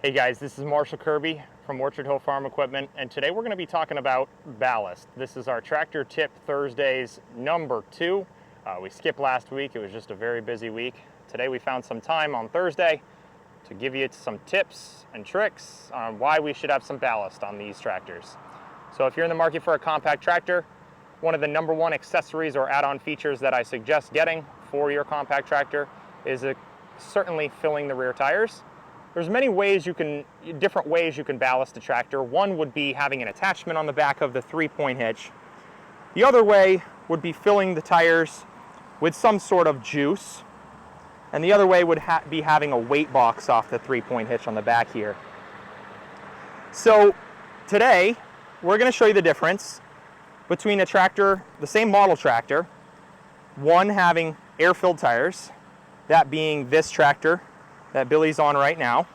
Hey guys, this is Marshall Kirby from Orchard Hill Farm Equipment, and today we're going to be talking about Ballast. This is our Tractor Tip Thursdays number 2. We skipped last week. It was just a very busy week. Today we found some time on Thursday to give you some tips and tricks on why we should have some ballast on these tractors. So if you're in the market for a compact tractor, one of the number one accessories or add-on features that I suggest getting for your compact tractor is certainly filling the rear tires. There's many ways different ways you can ballast a tractor. One would be having an attachment on the back of the 3-point hitch. The other way would be filling the tires with some sort of juice. And the other way would be having a weight box off the 3-point hitch on the back here. So today, we're going to show you the difference between a tractor, the same model tractor, one having air-filled tires, that being this tractor that Billy's on right now.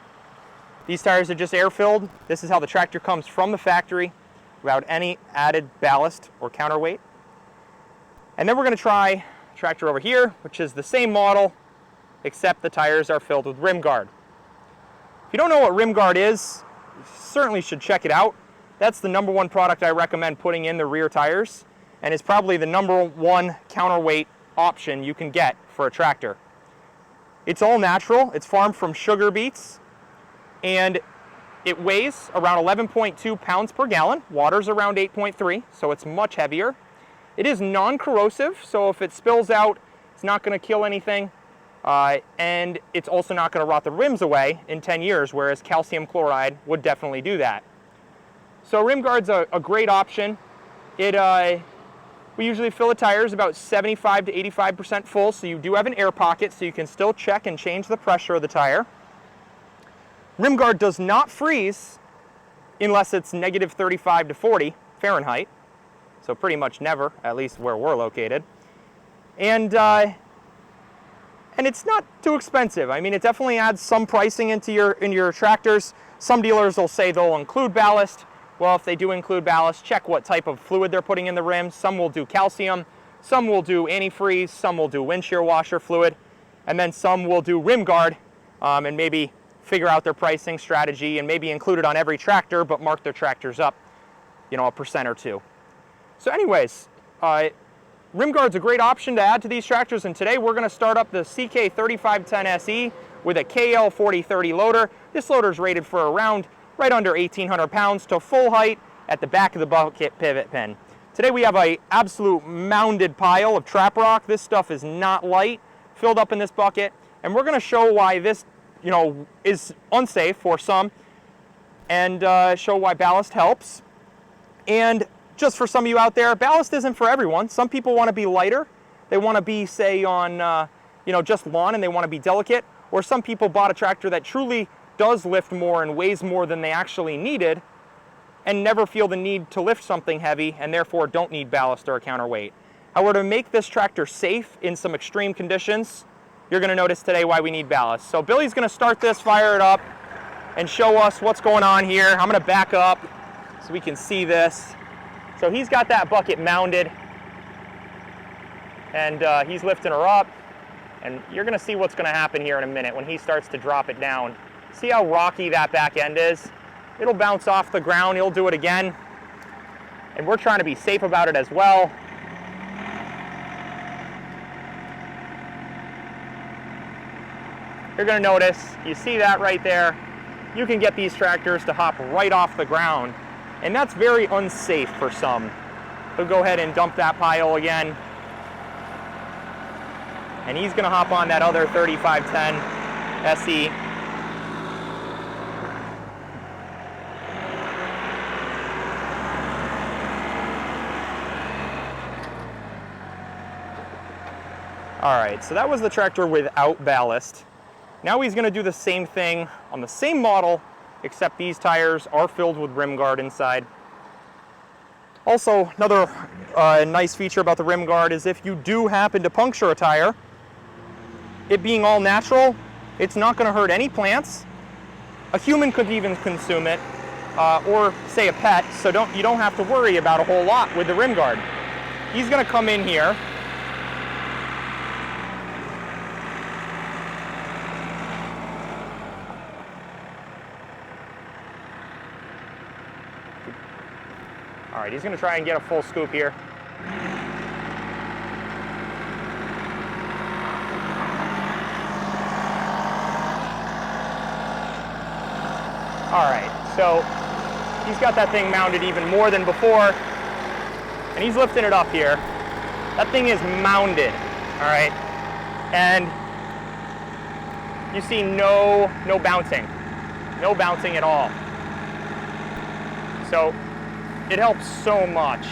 These tires are just air-filled. This is how the tractor comes from the factory without any added ballast or counterweight. And then we're going to try a tractor over here, which is the same model, except the tires are filled with rim guard. If you don't know what rim guard is, you certainly should check it out. That's the number one product I recommend putting in the rear tires, and is probably the number one counterweight option you can get for a tractor. It's all natural. It's farmed from sugar beets, and it weighs around 11.2 pounds per gallon. Water's around 8.3, so it's much heavier. It is non-corrosive, so if it spills out, it's not going to kill anything, and it's also not going to rot the rims away in 10 years, whereas calcium chloride would definitely do that. So rim guard's a great option. We usually fill the tires about 75 to 85% full, so you do have an air pocket, so you can still check and change the pressure of the tire. Rim guard does not freeze unless it's negative 35 to 40 Fahrenheit, so pretty much never, at least where we're located. And it's not too expensive. I mean, it definitely adds some pricing into your tractors. Some dealers will say they'll include ballast. Well, if they do include ballast, check what type of fluid they're putting in the rims. Some will do calcium, some will do antifreeze, some will do windshield washer fluid, and then some will do rim guard, and maybe figure out their pricing strategy and maybe include it on every tractor, but mark their tractors up, a % or two. So anyways, rim guard's a great option to add to these tractors, and today we're going to start up the CK3510 SE with a KL4030 loader. This loader is rated for right under 1,800 pounds to full height at the back of the bucket pivot pin. Today we have an absolute mounded pile of trap rock. This stuff is not light, filled up in this bucket, and we're going to show why this, is unsafe for some, and show why ballast helps. And just for some of you out there, ballast isn't for everyone. Some people want to be lighter. They want to be, say, on just lawn, and they want to be delicate. Or some people bought a tractor that truly does lift more and weighs more than they actually needed, and never feel the need to lift something heavy, and therefore don't need ballast or a counterweight. However, to make this tractor safe in some extreme conditions, you're going to notice today why we need ballast. So Billy's going to start this, fire it up, and show us what's going on here. I'm going to back up so we can see this. So he's got that bucket mounded, and he's lifting her up, and you're going to see what's going to happen here in a minute when he starts to drop it down. See how rocky that back end is? It'll bounce off the ground, he'll do it again. And we're trying to be safe about it as well. You're gonna notice, you see that right there? You can get these tractors to hop right off the ground. And that's very unsafe for some. He'll go ahead and dump that pile again. And he's gonna hop on that other 3510 SE. All right, so that was the tractor without ballast. Now he's going to do the same thing on the same model, except these tires are filled with rim guard inside. Also, another nice feature about the rim guard is if you do happen to puncture a tire, it being all natural, it's not going to hurt any plants. A human could even consume it, or say a pet, so you don't have to worry about a whole lot with the rim guard. He's going to come in here. All right, he's gonna try and get a full scoop here. All right, so he's got that thing mounted even more than before, and he's lifting it up here. That thing is mounded, all right? And you see no bouncing at all. So it helps so much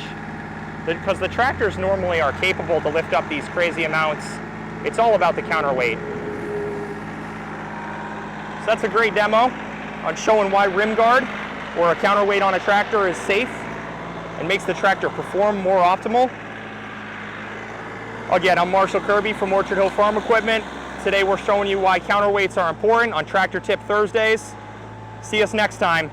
because the tractors normally are capable to lift up these crazy amounts. It's all about the counterweight. So that's a great demo on showing why rim guard or a counterweight on a tractor is safe and makes the tractor perform more optimal. Again, I'm Marshall Kirby from Orchard Hill Farm Equipment. Today we're showing you why counterweights are important on Tractor Tip Thursdays. See us next time.